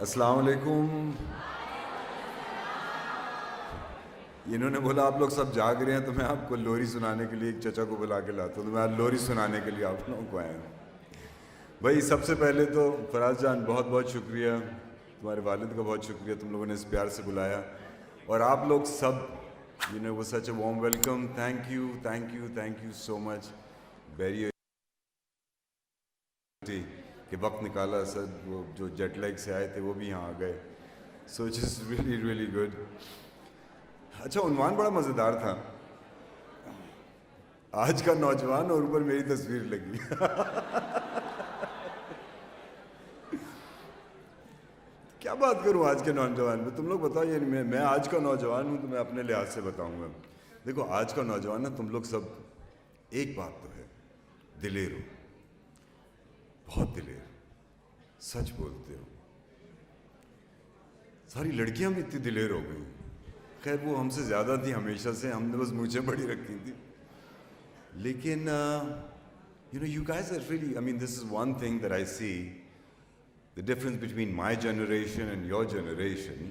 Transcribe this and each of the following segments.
السلام علیکم. انہوں نے بولا آپ لوگ سب جاگ رہے ہیں تو میں آپ کو لوری سنانے کے لیے ایک چچا کو بلا کے لاتا ہوں، تو میں آج لوری سنانے کے لیے آپ لوگوں کو آیا ہوں. بھائی سب سے پہلے تو فراز جان بہت بہت شکریہ، تمہارے والد کا بہت شکریہ، تم لوگوں نے اس پیار سے بلایا، اور آپ لوگ سب وہ سچ a warm welcome. Thank you thank you thank you so much. Very کہ وقت نکالا سر، وہ جو جیٹ لیگ سے آئے تھے وہ بھی یہاں آ گئے، so it is really really good. اچھا عنوان بڑا مزیدار تھا، آج کا نوجوان، اور اوپر میری تصویر لگی. کیا بات کروں آج کے نوجوان میں، تم لوگ بتاؤ. یعنی میں آج کا نوجوان ہوں تو میں اپنے لحاظ سے بتاؤں گا. دیکھو آج کا نوجوان نا، تم لوگ سب ایک بات تو ہے، دلیر ہو، بہت دلیر، سچ بولتے ہو. ساری لڑکیاں بھی اتنی دلیر ہو گئی. خیر وہ ہم سے زیادہ تھی ہمیشہ سے، ہم نے بس مونچھیں بڑی رکھی تھی. لیکن you guys are really, I mean this is one thing that I see, the difference between my generation and your generation,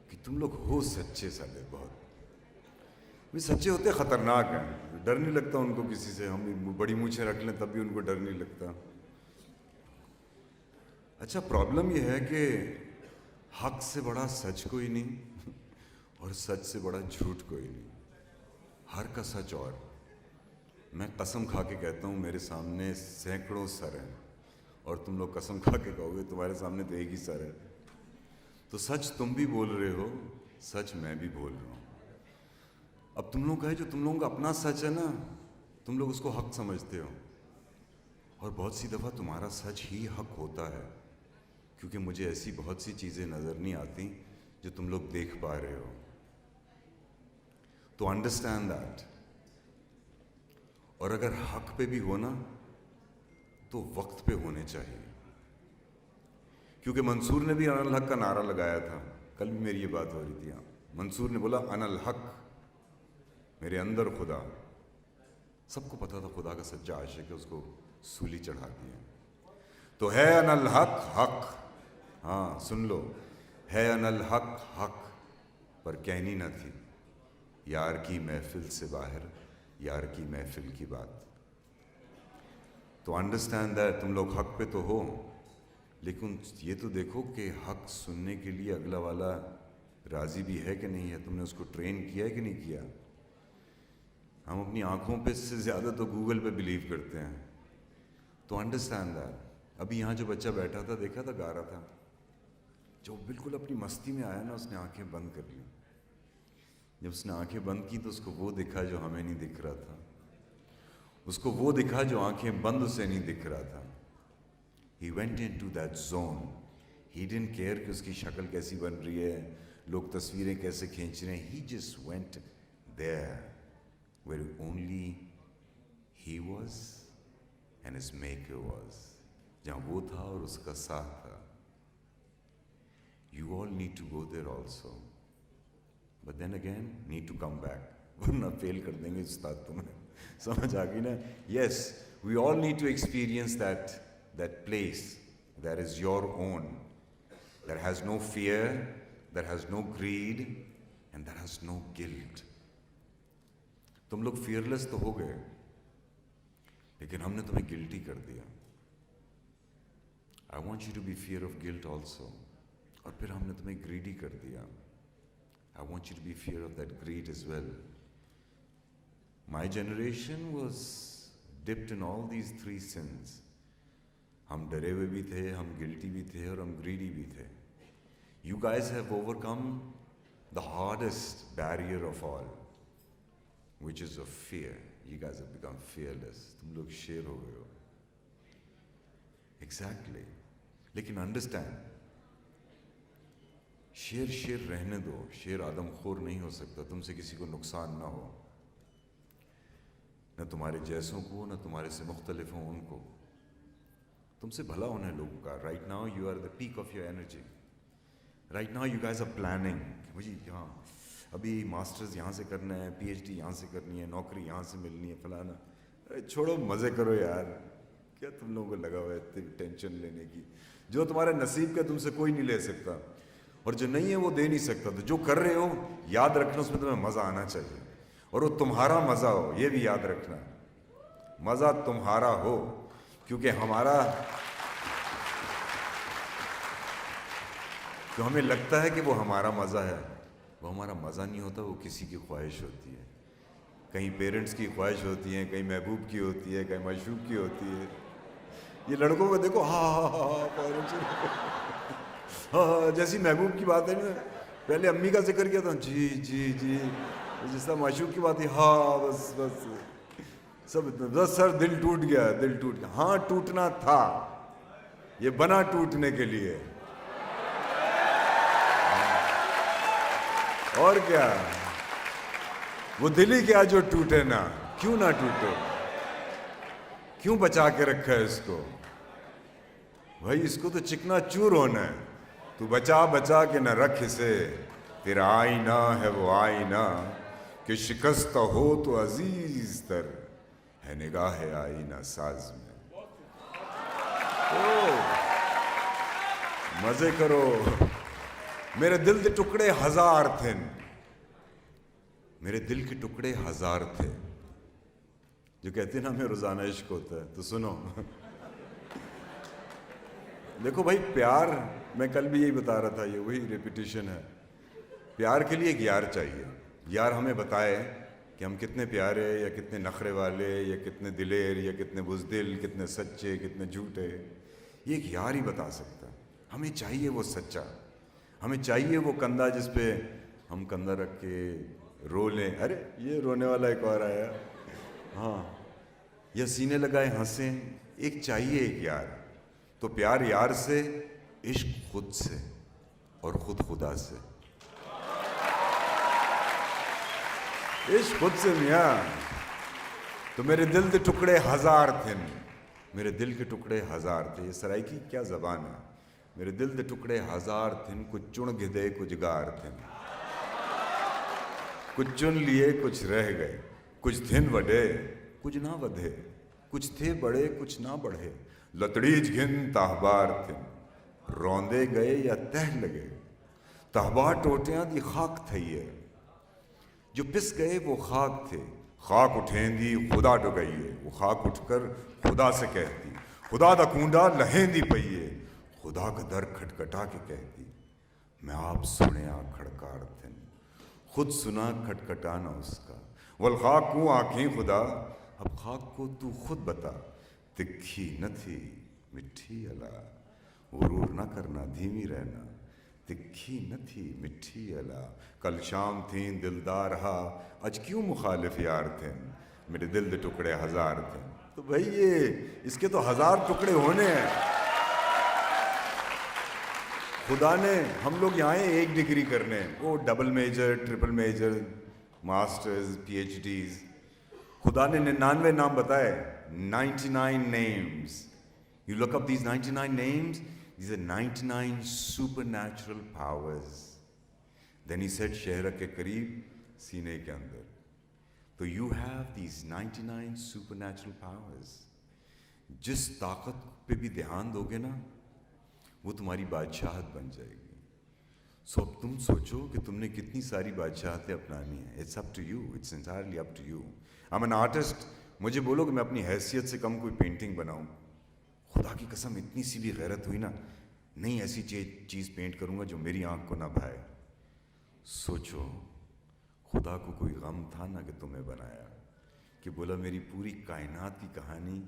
کہ تم لوگ ہو سچے سالے بہت. سچے ہوتے خطرناک ہیں، ڈر نہیں لگتا ان کو کسی سے. ہم بڑی مونچھیں رکھ لیں تب بھی ان کو ڈر نہیں لگتا. اچھا پرابلم یہ ہے کہ حق سے بڑا سچ کوئی نہیں، اور سچ سے بڑا جھوٹ کوئی نہیں. ہر کا سچ. اور میں قسم کھا کے کہتا ہوں میرے سامنے سینکڑوں سر ہیں، اور تم لوگ قسم کھا کے کہو گے تمہارے سامنے تو ایک ہی سر ہے. تو سچ تم بھی بول رہے ہو، سچ میں بھی بول رہا ہوں. اب تم لوگ کا ہے جو تم لوگوں کا اپنا سچ ہے نا، تم لوگ اس کو حق سمجھتے ہو، اور بہت سی دفعہ تمہارا سچ ہی حق ہوتا ہے، کیونکہ مجھے ایسی بہت سی چیزیں نظر نہیں آتی جو تم لوگ دیکھ پا رہے ہو. تو انڈرسٹینڈ دیٹ. اور اگر حق پہ بھی ہونا تو وقت پہ ہونے چاہیے، کیونکہ منصور نے بھی انا الحق کا نعرہ لگایا تھا. کل بھی میری یہ بات ہو رہی تھی. منصور نے بولا انا الحق، میرے اندر خدا. سب کو پتا تھا خدا کا سچا عاشق ہے، اس کو سولی چڑھا دیا. تو ہے انا الحق حق، ہاں سن لو، ہے انا الحق حق، پر کہنی نہ تھی یار کی محفل سے باہر، یار کی محفل کی بات. تو انڈرسٹینڈ دیٹ تم لوگ حق پہ تو ہو، لیکن یہ تو دیکھو کہ حق سننے کے لیے اگلا والا راضی بھی ہے کہ نہیں ہے. تم نے اس کو ٹرین کیا ہے کہ نہیں کیا. ہم اپنی آنکھوں پہ سے زیادہ تو گوگل پہ بلیو کرتے ہیں. تو انڈرسٹینڈ دیٹ. ابھی یہاں جو بچہ بیٹھا تھا دیکھا تھا، گا رہا تھا، جو بالکل اپنی مستی میں آیا نا، اس نے آنکھیں بند کر لی. جب اس نے آنکھیں بند کی تو اس کو وہ دکھا جو ہمیں نہیں دکھ رہا تھا، اس کو وہ دکھا جو آنکھیں بند اسے نہیں دکھ رہا تھا. He went into that zone. He didn't care کہ اس کی شکل کیسی بن رہی ہے، لوگ تصویریں کیسے کھینچ رہے ہیں. He just went there where only he was and his maker was. جہاں وہ تھا اور اس کا ساتھ تھا. You all need to go there also. But then again, need to come back. ورنہ فیل کر دیں گے استاد تمہیں. سمجھ آ گئی نا. Yes, we all need to experience that place that is your own, that has no fear, that has no greed, and that has no guilt. تم لوگ فیئرلیس تو ہو گئے، لیکن ہم نے تمہیں گلٹی کر دیا. I want you to be fear of guilt also. اور پھر ہم نے تمہیں گریڈی کر دیا. I want you to be fear of that greed as well. My generation was dipped in all these three sins. ہم ڈرے ہوئے بھی تھے، ہم گلٹی بھی تھے، اور ہم گریڈی بھی تھے. You guys have overcome the hardest barrier of all, which is of fear. You guys have become fearless. تم لوگ شیر ہو گئے ہو. Exactly. لیکن انڈرسٹینڈ، شیر رہنے دو. شیر آدم خور نہیں ہو سکتا. تم سے کسی کو نقصان نہ ہو، نہ تمہارے جیسوں کو، نہ تمہارے سے مختلف ہوں ان کو. تم سے بھلا ہونا ہے لوگوں کا. Right now you are the peak of your energy. Right now you guys are planning. مجھے ہاں ابھی ماسٹرز یہاں سے کرنا ہے، پی ایچ ڈی یہاں سے کرنی ہے، نوکری یہاں سے ملنی ہے، فلانا. ارے چھوڑو، مزے کرو یار. کیا تم لوگوں کو لگا ہوا ہے اتنی ٹینشن لینے کی؟ جو تمہارے نصیب کا تم سے کوئی نہیں لے سکتا، اور جو نہیں ہے وہ دے نہیں سکتا. تو جو کر رہے ہو یاد رکھنا اس میں تمہیں مزہ آنا چاہیے، اور وہ تمہارا مزہ ہو، یہ بھی یاد رکھنا. مزہ تمہارا ہو، کیونکہ جو ہمیں لگتا ہے کہ وہ ہمارا مزہ ہے، وہ ہمارا مزہ نہیں ہوتا، وہ کسی کی خواہش ہوتی ہے. کہیں پیرنٹس کی خواہش ہوتی ہے، کہیں محبوب کی ہوتی ہے، کہیں معشوق کی ہوتی ہے. یہ لڑکوں کو دیکھو، ہاں ہاں ہاں ہاں ہاں، جیسی محبوب کی بات ہے نا، پہلے امی کا ذکر کیا تھا، جی جی جی، جس طرح معشوق کی بات ہے، ہاں بس بس سب بس. سر دل ٹوٹ گیا، دل ٹوٹ گیا. ہاں ٹوٹنا تھا، یہ بنا ٹوٹنے کے لیے. اور کیا، وہ دل ہی کیا جو ٹوٹے نا، کیوں نہ ٹوٹے، کیوں بچا کے رکھا ہے اس کو؟ بھائی اس کو تو چکنا چور ہونا ہے. تو بچا بچا کے نہ رکھ اسے، تیرا آئینہ ہے وہ آئینہ کہ شکست ہو تو عزیز تر ہے نگاہ آئینہ ساز میں. مزے کرو. میرے دل کے ٹکڑے ہزار تھے، میرے دل کے ٹکڑے ہزار تھے. جو کہتے ہیں نا ہمیں روزانہ عشق ہوتا ہے، تو سنو. دیکھو بھائی، پیار، میں کل بھی یہی بتا رہا تھا، یہ وہی ریپیٹیشن ہے. پیار کے لیے ایک یار چاہیے. یار ہمیں بتائے کہ ہم کتنے پیارے، یا کتنے نخرے والے، یا کتنے دلیر، یا کتنے بزدل، کتنے سچے، کتنے جھوٹے. یہ ایک یار ہی بتا سکتا. ہمیں چاہیے وہ سچا، ہمیں چاہیے وہ کندھا جس پہ ہم کندھا رکھ کے رو لیں. ارے یہ رونے والا ایک اور آیا، ہاں، یا سینے لگائے ہنسیں. ایک چاہیے ایک یار. تو پیار یار سے، عشق خود سے، اور خود خدا سے. عشق خود سے میاں. تو میرے دل کے ٹکڑے ہزار تھے، میرے دل کے ٹکڑے ہزار تھے. یہ سرائیکی کیا زبان ہے. میرے دل کے ٹکڑے ہزار تھے، کچھ چن گدے کچھ گار تھے. کچھ چن لیے کچھ رہ گئے، کچھ دھن وڈے کچھ نہ ودھے، کچھ تھے بڑے کچھ نہ بڑھے. لتڑیج گھن تاہبار تھے، روندے گئے یا تہ لگے. تہبار ٹوٹیاں دی خاک تھئیے، جو پس گئے وہ خاک تھے. خاک اٹھیں دی خدا ڈگئیے، وہ خاک اٹھ کر خدا سے کہتی، خدا دا کونڈا لہیں دی پئیے. خدا کا در کھٹکھٹا کے کہتی، میں آپ سنیا کھڑکار تھن، خود سنا کھٹکھٹانا اس کا. والخاک کو آنکھیں خدا، اب خاک کو تو خود بتا. تکھی نہ تھی مٹھی الا، غرور نہ کرنا دھیمی رہنا. تکھی نہ تھی مٹھی الا، کل شام تھیں دلدار ہا، آج کیوں مخالف یار تھے. میرے دل دے ٹکڑے ہزار تھے. تو بھائی یہ اس کے تو ہزار ٹکڑے ہونے ہیں. خدا نے، ہم لوگ یہاں ہیں ایک ڈگری کرنے، وہ double major, triple major, masters, P H Ds. خدا نے 99 نام بتائے، 99 names. You look up these 99 names, these are 99 supernatural powers. Then he said شہرہ کے قریب سینے کے اندر. تو you have these 99 supernatural powers. جس طاقت پہ بھی دھیان دو گے نا، وہ تمہاری بادشاہت بن جائے گی. سو اب تم سوچو کہ تم نے کتنی ساری بادشاہتیں اپنانی ہیں. It's up to you, it's entirely up to you. I'm an artist. مجھے بولو کہ میں اپنی حیثیت سے کم کوئی پینٹنگ بناؤں، خدا کی قسم اتنی سی بھی غیرت ہوئی نا، نہیں ایسی چیز پینٹ کروں گا جو میری آنکھ کو نہ بھائے. سوچو، خدا کو کوئی غم تھا نا کہ تمہیں بنایا، کہ بولا میری پوری کائنات کی کہانی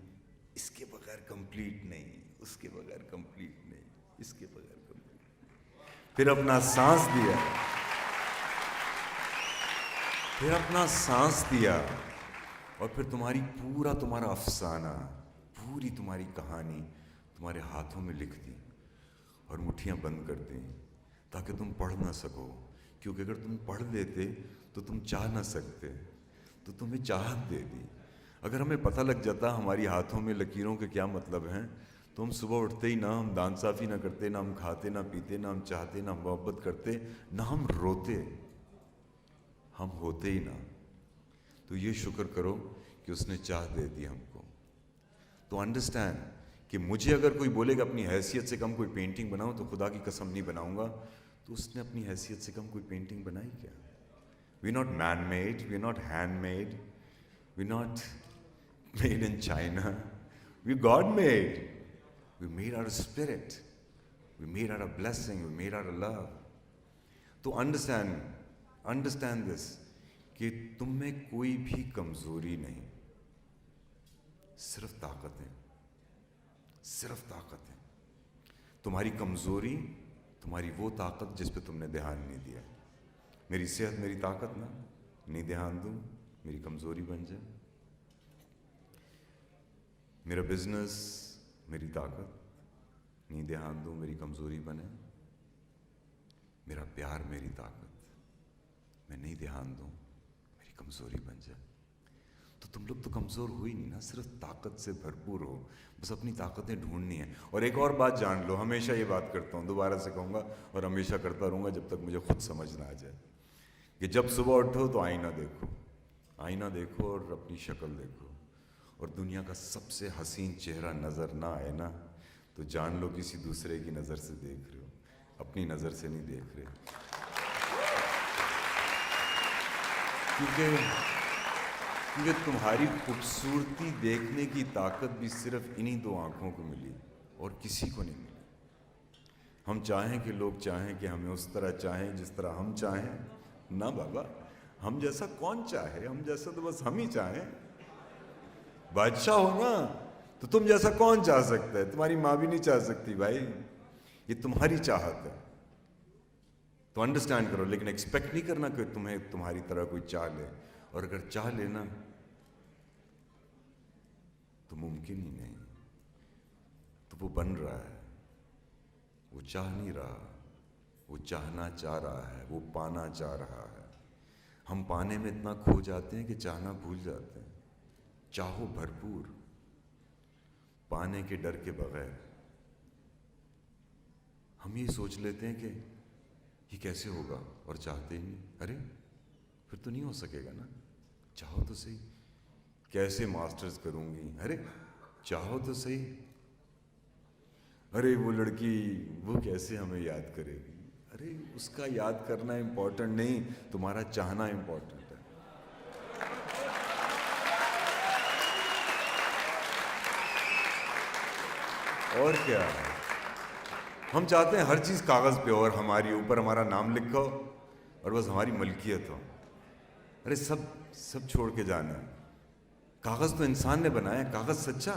اس کے بغیر کمپلیٹ نہیں، اس کے بغیر کمپلیٹ نہیں، اس کے بغیر کمپلیٹ. پھر اپنا سانس دیا، پھر اپنا سانس دیا، اور پھر تمہارا افسانہ، پوری تمہاری کہانی تمہارے ہاتھوں میں لکھ دی اور مٹھیاں بند کر دیں تاکہ تم پڑھ نہ سکو. کیونکہ اگر تم پڑھ لیتے تو تم چاہ نہ سکتے، تو تمہیں چاہت دے دی. اگر ہمیں پتہ لگ جاتا ہماری ہاتھوں میں لکیروں کے کیا مطلب ہیں، تو ہم صبح اٹھتے ہی نہ ہم دانت صافی نہ کرتے، نہ ہم کھاتے نہ پیتے، نہ ہم چاہتے نہ محبت کرتے، نہ ہم روتے، ہم ہوتے ہی نہ. تو یہ شکر کرو کہ اس نے چاہ دے دی ہم کو. تو انڈرسٹینڈ کہ مجھے اگر کوئی بولے کہ اپنی حیثیت سے کم کوئی پینٹنگ بناؤں تو خدا کی قسم نہیں بناؤں گا. تو اس نے اپنی حیثیت سے کم کوئی پینٹنگ بنائی کیا؟ We not man made, we not hand made, we not made in China, we God made. We made out of spirit, we made out of blessing, we made out of love. تو understand دس کہ تم میں کوئی بھی کمزوری نہیں, صرف طاقت ہے, صرف طاقت ہے. تمہاری کمزوری تمہاری وہ طاقت جس پہ تم نے دھیان نہیں دیا. میری صحت میری طاقت نا, نہیں دھیان دوں میری کمزوری بن جائے. میرا بزنس میری طاقت, نہیں دھیان دوں میری کمزوری بنے. میرا پیار میری طاقت, میں نہیں دھیان دوں میری کمزوری بن جائے. تو تم لوگ تو کمزور ہو ہی نہیں نا, صرف طاقت سے بھرپور ہو. بس اپنی طاقتیں ڈھونڈنی ہیں. اور ایک اور بات جان لو, ہمیشہ یہ بات کرتا ہوں, دوبارہ سے کہوں گا اور ہمیشہ کرتا رہوں گا جب تک مجھے خود سمجھ نہ آ جائے, کہ جب صبح اٹھو تو آئینہ دیکھو, آئینہ دیکھو اور اپنی شکل دیکھو, اور دنیا کا سب سے حسین چہرہ نظر نہ آئے نا تو جان لو کسی دوسرے کی نظر سے دیکھ رہے ہو, اپنی نظر سے نہیں دیکھ رہے. کیونکہ تمہاری خوبصورتی دیکھنے کی طاقت بھی صرف انہی دو آنکھوں کو ملی اور کسی کو نہیں ملی. ہم چاہیں کہ لوگ چاہیں کہ ہمیں اس طرح چاہیں جس طرح ہم چاہیں, نہ بابا, ہم جیسا کون چاہے, ہم جیسا تو بس ہم ہی چاہیں. بادشاہ ہو نا تو تم جیسا کون چاہ سکتا ہے؟ تمہاری ماں بھی نہیں چاہ سکتی بھائی, یہ تمہاری چاہت ہے. تو انڈرسٹینڈ کرو, لیکن ایکسپیکٹ نہیں کرنا کہ تمہیں تمہاری طرح کوئی چاہ لے, اور اگر چاہ لینا تو ممکن ہی نہیں. تو وہ بن رہا ہے, وہ چاہ نہیں رہا, وہ چاہنا چاہ رہا ہے, وہ پانا چاہ رہا ہے. ہم پانے میں اتنا کھو جاتے ہیں کہ چاہنا بھول جاتے ہیں. چاہو بھرپور, پانے کے ڈر کے بغیر. ہم یہ سوچ لیتے ہیں کہ یہ کیسے ہوگا اور چاہتے ہی نہیں. ارے پھر تو نہیں ہو سکے گا نا, چاہو تو صحیح. کیسے ماسٹرز کروں گی, ارے چاہو تو صحیح. ارے وہ لڑکی وہ کیسے ہمیں یاد کرے گی, ارے اس کا یاد کرنا امپورٹنٹ نہیں, تمہارا چاہنا امپورٹنٹ ہے. اور کیا ہے, ہم چاہتے ہیں ہر چیز کاغذ پہ ہو اور ہماری اوپر ہمارا نام لکھا ہو اور بس ہماری ملکیت ہو. ارے سب چھوڑ کے جانا ہے. کاغذ تو انسان نے بنایا ہے, کاغذ سچا,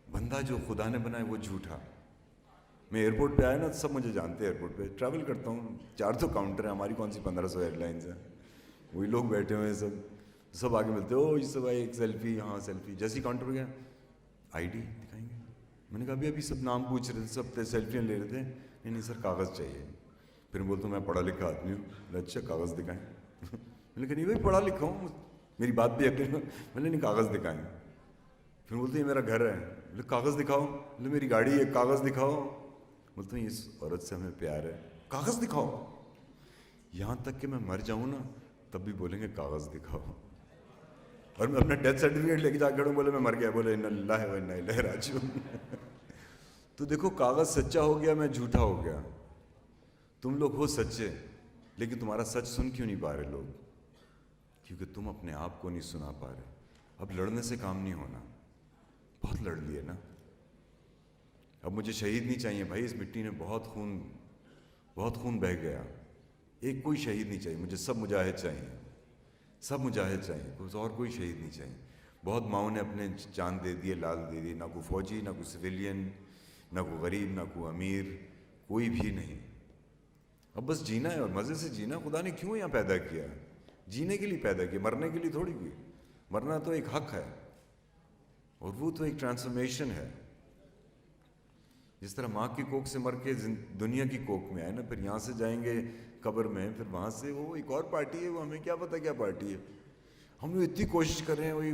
بندہ جو خدا نے بنایا وہ جھوٹا. میں ایئرپورٹ پہ آیا نا, سب مجھے جانتے ہیں, ایئرپورٹ پہ ٹریول کرتا ہوں, 400 کاؤنٹر ہیں, ہماری کون سی 1500 ایئر لائنز ہیں, وہی لوگ بیٹھے ہوئے ہیں, سب آگے ملتے, او یہ سب آئے, ایک سیلفی, ہاں سیلفی. جیسی کاؤنٹر پہ گیا, آئی ڈی دکھائیں گے. میں نے کہا ابھی سب نام پوچھ رہے تھے, سب سیلفیاں لے رہے تھے. نہیں سر کاغذ چاہیے. پھر بولتا ہوں میں پڑھا لکھا آدمی ہوں. اچھا کاغذ دکھائیں. میں نے کہا نہیں بھائی پڑھا لکھا ہوں, میری بات بھی یقین. میں نے نہیں کاغذ دکھائیں. پھر بولتے ہیں یہ میرا گھر ہے. بولے کاغذ دکھاؤ. بولے میری گاڑی ہے, کاغذ دکھاؤ. بولتا ہوں اس عورت سے ہمیں پیار ہے, کاغذ دکھاؤ. یہاں تک کہ میں مر جاؤں نا تب بھی بولیں گے کاغذ دکھاؤ. اور میں اپنا ڈیتھ سرٹیفکیٹ لے کے جا کر بولے میں مر گیا, بولے انا للہ و انا الیہ راجعون. تو دیکھو کاغذ سچا ہو گیا, میں جھوٹا ہو گیا. تم لوگ ہو سچے, لیکن تمہارا سچ سن کیوں نہیں پا رہے لوگ؟ کیونکہ تم اپنے آپ کو نہیں سنا پا رہے. اب لڑنے سے کام نہیں ہونا, بہت لڑ لیے نا. اب مجھے شہید نہیں چاہیے بھائی, اس مٹی نے بہت خون بہہ گیا. ایک کوئی شہید نہیں چاہیے مجھے, سب مجاہد چاہیے, سب مجاہد چاہیے, اور کوئی شہید نہیں چاہیے. بہت ماؤں نے اپنے جان دے دیے, لال دے دیے, نہ کوئی فوجی, نہ کوئی سویلین, نہ کوئی غریب, نہ کوئی امیر, کوئی بھی نہیں. اب بس جینا ہے اور مزے سے جینا. خدا نے کیوں یہاں پیدا کیا؟ جینے کے لیے پیدا کیا, مرنے کے لیے تھوڑی کی. مرنا تو ایک حق ہے, اور وہ تو ایک ٹرانسفارمیشن ہے. جس طرح ماں کی کوکھ سے مر کے دنیا کی کوکھ میں آئے نا, پھر یہاں سے جائیں گے قبر میں, پھر وہاں سے وہ ایک اور پارٹی ہے, وہ ہمیں کیا پتہ کیا پارٹی ہے. ہم لوگ اتنی کوشش کر رہے ہیں. وہی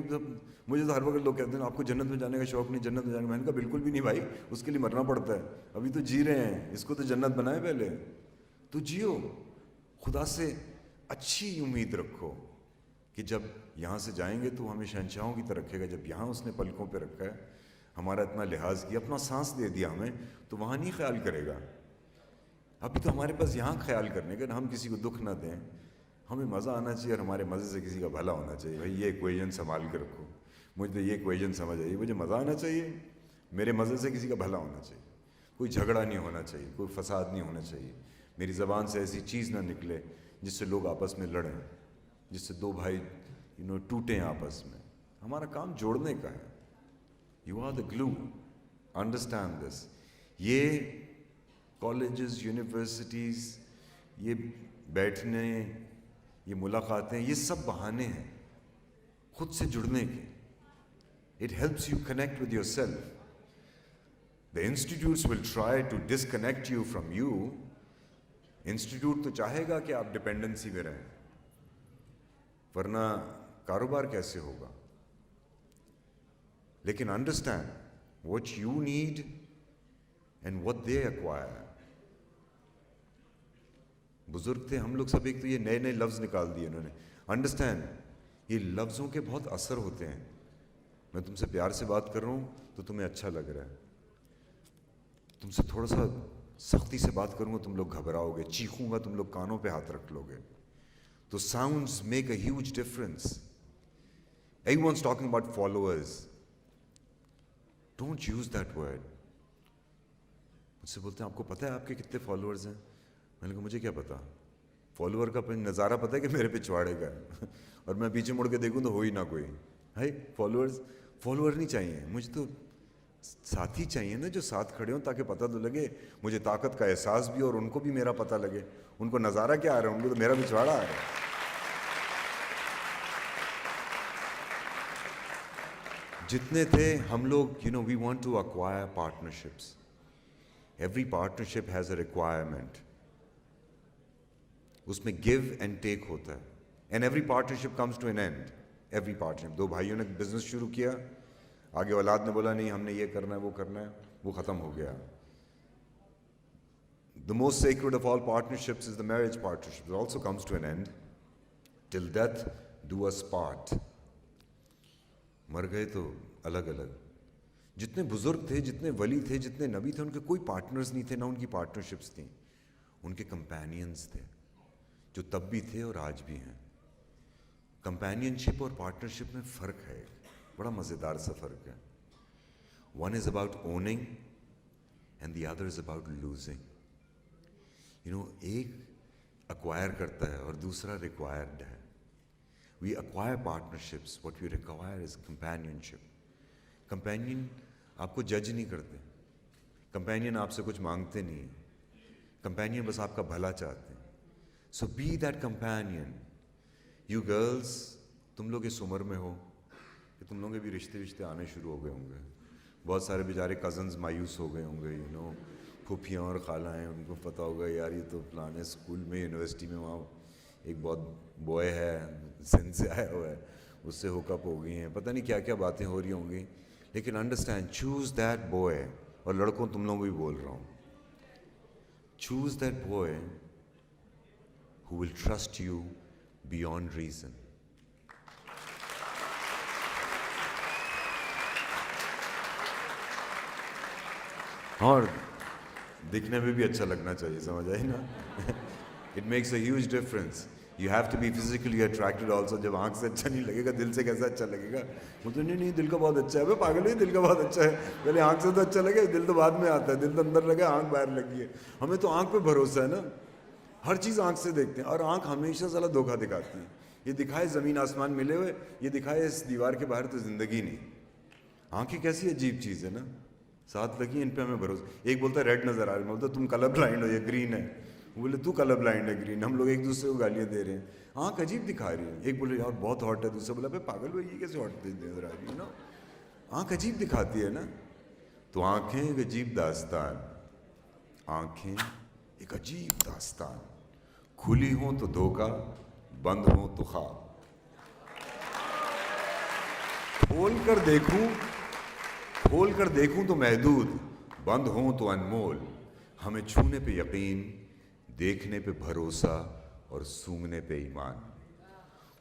مجھے تو ہر وقت لوگ کہتے ہیں آپ کو جنت میں جانے کا شوق نہیں, جنت میں جانے کا. میں نے کہا بالکل بھی نہیں بھائی, اس کے لیے مرنا پڑتا ہے. ابھی تو جی رہے ہیں, اس کو تو جنت بنائے پہلے. تو جیو, خدا سے اچھی امید رکھو, کہ جب یہاں سے جائیں گے تو ہمیں شہنشاہوں کی طرح رکھے گا. جب یہاں اس نے پلکوں پہ رکھا ہے, ہمارا اتنا لحاظ کیا, اپنا سانس دے دیا ہمیں, تو وہاں نہیں خیال کرے گا. ابھی تو ہمارے پاس یہاں خیال کرنے کا, ہم کسی کو دکھ نہ دیں, ہمیں مزہ آنا چاہیے اور ہمارے مزے سے کسی کا بھلا ہونا چاہیے. بھائی یہ ایکویژن سنبھال کے رکھو, مجھے تو یہ ایکویژن سمجھ آئی, مجھے مزہ آنا چاہیے, میرے مزے سے کسی کا بھلا ہونا چاہیے, کوئی جھگڑا نہیں ہونا چاہیے, کوئی فساد نہیں ہونا چاہیے, میری زبان سے ایسی چیز نہ نکلے جس سے لوگ آپس میں لڑیں, جس سے دو بھائی ٹوٹیں آپس میں. ہمارا کام جوڑنے کا ہے. You are the glue, understand this. یہ کالجز, یونیورسٹیز, یہ بیٹھنے, یہ ملاقاتیں, یہ سب بہانے ہیں خود سے جڑنے کے. It helps you connect with yourself. The institutes will try to disconnect you from you. Institute تو چاہے گا کہ آپ ڈپینڈنسی میں رہیں, ورنہ کاروبار کیسے ہوگا. لیکن understand what you need and what they acquire. بزرگ تھے ہم لوگ سب, ایک تو یہ نئے نئے لفظ نکال دیے انہوں نے. انڈرسٹینڈ, یہ لفظوں کے بہت اثر ہوتے ہیں. میں تم سے پیار سے بات کر رہا ہوں تو تمہیں اچھا لگ رہا ہے, تم سے تھوڑا سا سختی سے بات کروں گا تم لوگ گھبراؤ گے, چیخوں گا تم لوگ کانوں پہ ہاتھ رکھ لو گے. تو sounds make a huge difference. Everyone's talking about followers. Don't use that word. مجھ سے بولتے ہیں آپ کو پتہ ہے آپ کے کتنے فالوورز ہیں؟ میں نے کہا مجھے کیا پتا, فالوور کا نظارہ پتہ ہے کہ میرے پچھواڑے کا ہے, اور میں پیچھے مڑ کے دیکھوں تو ہو ہی نہ کوئی. ہے فالوور نہیں چاہیے مجھے, تو ساتھی چاہیے نا جو ساتھ کھڑے ہوں, تاکہ پتہ تو لگے, مجھے طاقت کا احساس بھی, اور ان کو بھی میرا پتہ لگے. ان کو نظارہ کیا آ رہا ہے, ان کو تو میرا پچھواڑا آ رہا ہے. جتنے تھے ہم لوگ, we want to acquire partnerships. Every partnership has a requirement. اس میں give and take ہوتا ہے. And every partnership comes to an end. Every partnership. دو بھائیوں نے بزنس شروع کیا, آگے اولاد نے بولا نہیں ہم نے یہ کرنا ہے وہ کرنا ہے, وہ ختم ہو گیا. The most sacred of all partnerships is the marriage partnership. It also comes to an end. Till death do us part. مر گئے تو الگ الگ. جتنے بزرگ تھے, جتنے ولی تھے, جتنے نبی تھے, ان کے کوئی پارٹنرز نہیں تھے, نہ ان کی پارٹنرشپس تھیں. ان کے کمپینینز تھے, جو تب بھی تھے اور آج بھی ہیں. کمپینین شپ اور پارٹنرشپ میں فرق ہے, بڑا مزیدار سا فرق ہے. One is about owning and the other is about losing. ایک اکوائر کرتا ہے اور دوسرا ریکوائرڈ ہے. We acquire partnerships, what we require is companionship. Companion آپ کو جج نہیں کرتے, کمپینین آپ سے کچھ مانگتے نہیں ہیں, کمپینین بس آپ کا بھلا چاہتے ہیں. So be that companion. You girls, تم لوگ اس عمر میں ہو کہ تم لوگوں کے بھی رشتے آنے شروع ہو گئے ہوں گے. بہت سارے بیچارے کزنز مایوس ہو گئے ہوں گے, پھوپھیاں اور خالائیں, ان کو پتہ ہوگا یار یہ تو فلانے اسکول میں, یونیورسٹی میں, وہاں ایک بہت بوائے ہے سندھ سے آیا ہوا ہے, اس سے ہوک اپ ہو گئی ہیں, پتہ نہیں کیا کیا باتیں ہو رہی ہوں گی. لیکن انڈرسٹینڈ, چوز دیٹ بوائے. اور لڑکوں تم لوگوں کو بھی بول رہا ہوں, choose that boy who will trust you beyond reason. اور دکھنے میں بھی اچھا لگنا چاہیے, سمجھ آئی نا. It makes a huge difference. You have to be physically attracted also. جب آنکھ سے اچھا نہیں لگے گا, دل سے کیسا اچھا لگے گا. وہ تو نہیں دل کا بہت اچھا ہے, میں پاگل نہیں, دل کا بہت اچھا ہے. پہلے آنکھ سے تو اچھا لگے, دل تو بعد میں آتا ہے. دل تو اندر لگا, آنکھ باہر لگی ہے. ہمیں تو آنکھ پہ بھروسہ ہے نا, ہر چیز آنکھ سے دیکھتے ہیں, اور آنکھ ہمیشہ ذرا دھوکہ دکھاتی ہے. یہ دکھائے زمین آسمان ملے ہوئے, یہ دکھائے اس دیوار کے باہر تو زندگی نہیں. آنکھیں کیسی عجیب چیز ہے نا, ساتھ لگی ان پہ ہمیں بھروسہ. ایک بولتا ہے ریڈ نظر آ رہا ہے, میں بولتا تم کلر بلائنڈ ہو, یہ گرین ہے. وہ بولے تو کلر بلائنڈ ہے, گرین. ہم لوگ ایک دوسرے کو گالیاں دے رہے ہیں, آنکھ عجیب دکھا رہی ہے. ایک بولے یار بہت ہاٹ ہے, دوسرا بولا بھائی پاگل ہوئی, یہ کیسے ہاٹ نظر آ رہی ہے نا. آنکھ عجیب دکھاتی ہے نا. تو آنکھیں ایک عجیب داستان, آنکھیں ایک عجیب داستان. کھلی ہوں تو دھوکہ, بند ہوں تو خواب. کھول کر دیکھوں تو محدود, بند ہوں تو انمول. ہمیں چھونے پہ یقین, دیکھنے پہ بھروسہ, اور سونگنے پہ ایمان.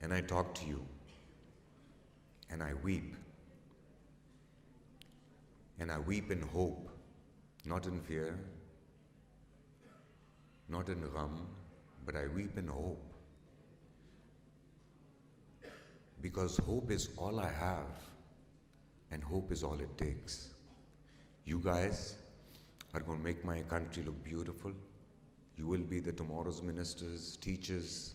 and I talk to you, and I weep. And I weep in hope, not in fear, not in gham, but I weep in hope. Because hope is all I have, and hope is all it takes. You guys are going to make my country look beautiful. You will be the tomorrow's ministers, teachers.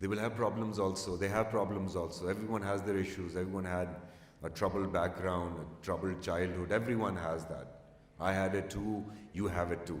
They will have problems also. They have problems also. Everyone has their issues. Everyone had a troubled background, a troubled childhood. Everyone has that. I had it too. You have it too.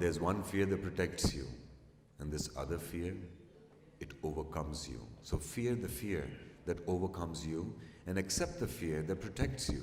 There's one fear that protects you, and this other fear, it overcomes you. So fear the fear that overcomes you and accept the fear that protects you.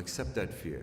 Accept that fear.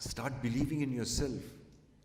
start believing in yourself.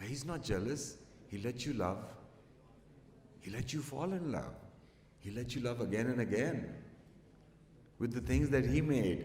He is not jealous. He let you love. He let you fall in love. He let you love again and again with the things that he made.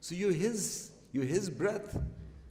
So you're his breath.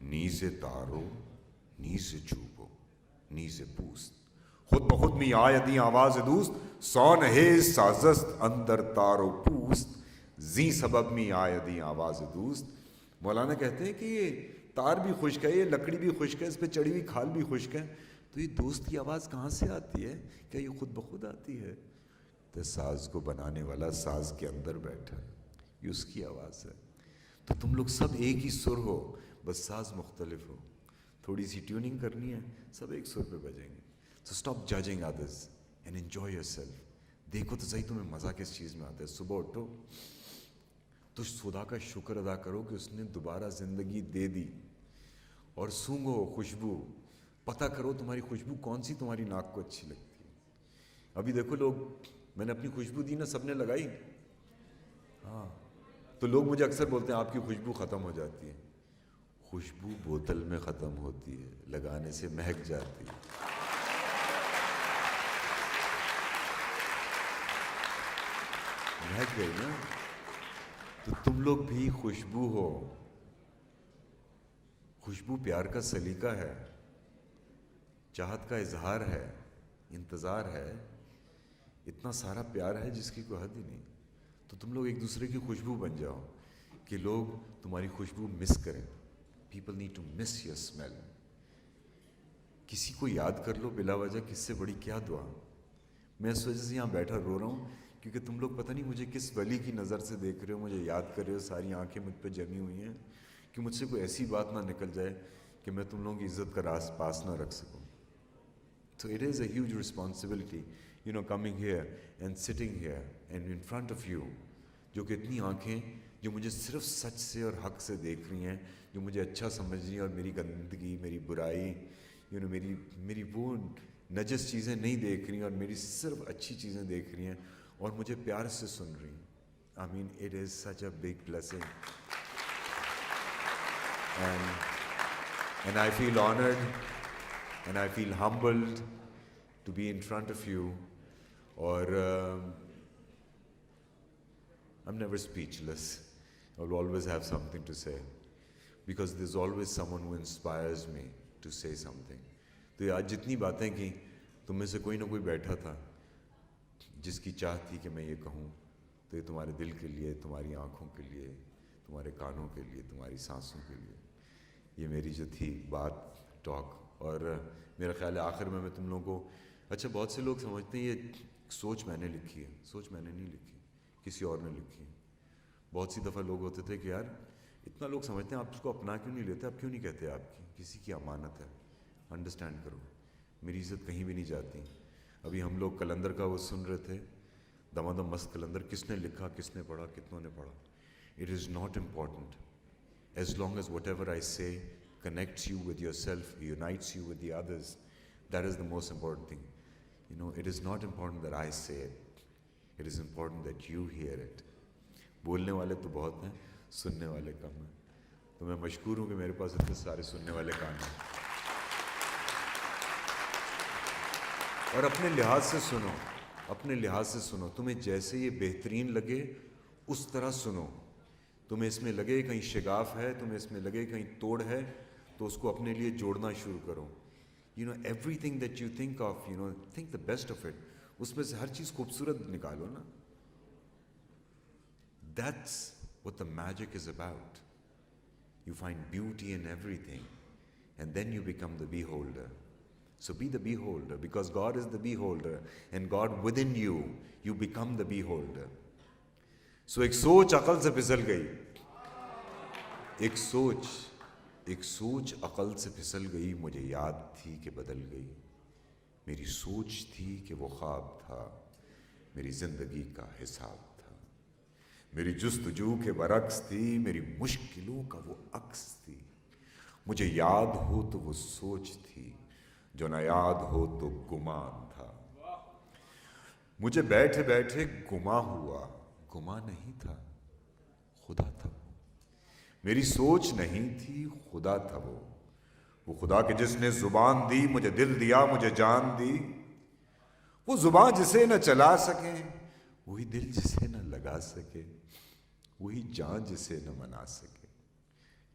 نیز تارو نیز چوبو نیز پوست خود بخود می آیدی آواز دوست سون ہے سازست اندر تارو پوست زی سبب می آیدی آواز دوست. مولانا کہتے ہیں کہ یہ تار بھی خشک ہے, یہ لکڑی بھی خشک ہے, اس پہ چڑھی ہوئی کھال بھی خشک ہے, تو یہ دوست کی آواز کہاں سے آتی ہے؟ کیا یہ خود بخود آتی ہے؟ تو ساز کو بنانے والا ساز کے اندر بیٹھا ہے, یہ اس کی آواز ہے. تو تم لوگ سب ایک ہی سر ہو, بس ساز مختلف ہو, تھوڑی سی ٹیوننگ کرنی ہے, سب ایک سر پہ بجیں گے. So stop judging others and enjoy yourself. دیکھو تو صحیح تمہیں مزہ کس چیز میں آتا ہے. صبح اٹھو تو خدا کا شکر ادا کرو کہ اس نے دوبارہ زندگی دے دی, اور سونگھو خوشبو, پتہ کرو تمہاری خوشبو کون سی تمہاری ناک کو اچھی لگتی ہے. ابھی دیکھو لوگ, میں نے اپنی خوشبو دی نا, سب نے لگائی, ہاں, تو لوگ مجھے اکثر بولتے ہیں آپ کی خوشبو ختم ہو جاتی ہے. خوشبو بوتل میں ختم ہوتی ہے, لگانے سے مہک جاتی ہے. مہک گئی نا. تو تم لوگ بھی خوشبو ہو. خوشبو پیار کا سلیقہ ہے, چاہت کا اظہار ہے, انتظار ہے, اتنا سارا پیار ہے جس کی کوئی حد ہی نہیں. تو تم لوگ ایک دوسرے کی خوشبو بن جاؤ کہ لوگ تمہاری خوشبو مس کریں. People need to miss your smile. کسی کو یاد کر لو بلا وجہ, کس سے بڑی کیا دعا. میں اس وجہ سے یہاں بیٹھا رو رہا ہوں کیونکہ تم لوگ پتہ نہیں مجھے کس ولی کی نظر سے دیکھ رہے ہو, مجھے یاد کر رہے ہو, ساری آنکھیں مجھ پہ جمی ہوئی ہیں کہ مجھ سے کوئی ایسی بات نہ نکل جائے کہ میں تم لوگوں کی عزت کا راز پاس نہ رکھ سکوں. So it is a huge responsibility, coming here and sitting here and in front of you, جو کہ اتنی آنکھیں جو مجھے صرف سچ سے اور حق سے دیکھ رہی ہیں, جو مجھے اچھا سمجھ رہی ہیں اور میری گندگی, میری برائی, میری وہ نجس چیزیں نہیں دیکھ رہی ہیں اور میری صرف اچھی چیزیں دیکھ رہی ہیں اور مجھے پیار سے سن رہی ہیں. I mean, it is such a big blessing. And I feel honored and I feel humbled to be in front of you. Or I'm never speechless. I'll always have something to say because there's always someone who inspires me to say something. تو یہ آج جتنی باتیں کی, تم میں سے کوئی نہ کوئی بیٹھا تھا جس کی چاہ تھی کہ میں یہ کہوں, تو یہ تمہارے دل کے لیے, تمہاری آنکھوں کے لیے, تمہارے کانوں کے لیے, تمہاری سانسوں کے لیے, یہ میری جو تھی بات, ٹاک. اور میرا خیال ہے آخر میں تم لوگوں کو, اچھا بہت سے لوگ سمجھتے ہیں یہ سوچ میں نے لکھی ہے. سوچ میں نے نہیں لکھی, کسی اور نے لکھی ہے. بہت سی دفعہ لوگ ہوتے تھے کہ یار اتنا لوگ سمجھتے ہیں آپ اس کو اپنا کیوں نہیں لیتے, آپ کیوں نہیں کہتے آپ کی, کسی کی امانت ہے, انڈرسٹینڈ کرو, میری عزت کہیں بھی نہیں جاتی. ابھی ہم لوگ کلندر کا وہ سن رہے تھے, دمادم مست کلندر, کس نے لکھا, کس نے پڑھا, کتنوں نے پڑھا. It is not important. As long as whatever I say connects you with yourself, unites you with the others, that is the most important thing. It is not important that I say it. It is important that you hear it. بولنے والے تو بہت ہیں, سننے والے کم ہیں. تو میں مشکور ہوں کہ میرے پاس اتنے سارے سننے والے کان ہیں. اور اپنے لحاظ سے سنو, اپنے لحاظ سے سنو, تمہیں جیسے یہ بہترین لگے اس طرح سنو. تمہیں اس میں لگے کہیں شگاف ہے, تمہیں اس میں لگے کہیں توڑ ہے, تو اس کو اپنے لیے جوڑنا شروع کرو. Everything that you think of, think the best of it. اس میں سے ہر چیز خوبصورت نکالو نا. That's what the magic is about. You find beauty in everything and then you become the beholder. So be the beholder because God is the beholder and God within you, you become the beholder. So ایک سوچ عقل سے پھسل گئی, ایک سوچ عقل سے پھسل گئی, مجھے یاد تھی کہ بدل گئی. میری سوچ تھی کہ وہ خواب تھا, میری زندگی کا حساب تھا. میری جستجو کے برعکس تھی, میری مشکلوں کا وہ عکس تھی. مجھے یاد ہو تو وہ سوچ تھی, جو نہ یاد ہو تو گمان تھا. مجھے بیٹھے بیٹھے گما ہوا, گما نہیں تھا, خدا تھا. میری سوچ نہیں تھی, خدا تھا وہ خدا کہ جس نے زبان دی, مجھے دل دیا, مجھے جان دی. وہ زبان جسے نہ چلا سکے, وہی دل جسے نہ لگا سکے, وہی جان جسے نہ منا سکے.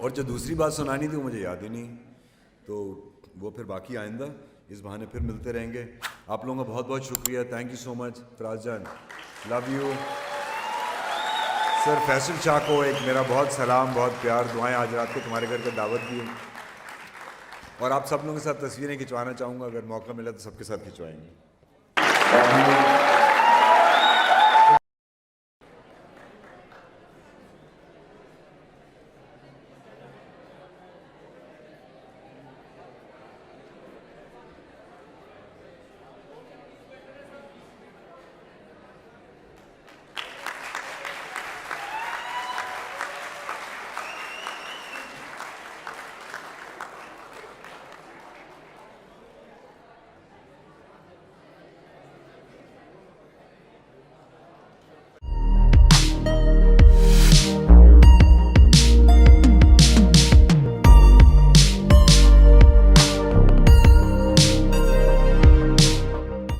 اور جو دوسری بات سنانی تھی وہ مجھے یاد ہی نہیں، تو وہ پھر باقی آئندہ اس بہانے پھر ملتے رہیں گے. آپ لوگوں کا بہت بہت شکریہ. Thank you so much. Faraz جان love you. Sir Faisal Shah کو ایک میرا بہت سلام، بہت پیار، دعائیں. آج رات کو تمہارے گھر کا دعوت دی ہے، اور آپ سب لوگوں کے ساتھ تصویریں کھنچوانا چاہوں گا، اگر موقع ملا تو سب کے ساتھ کھنچوائیں گے.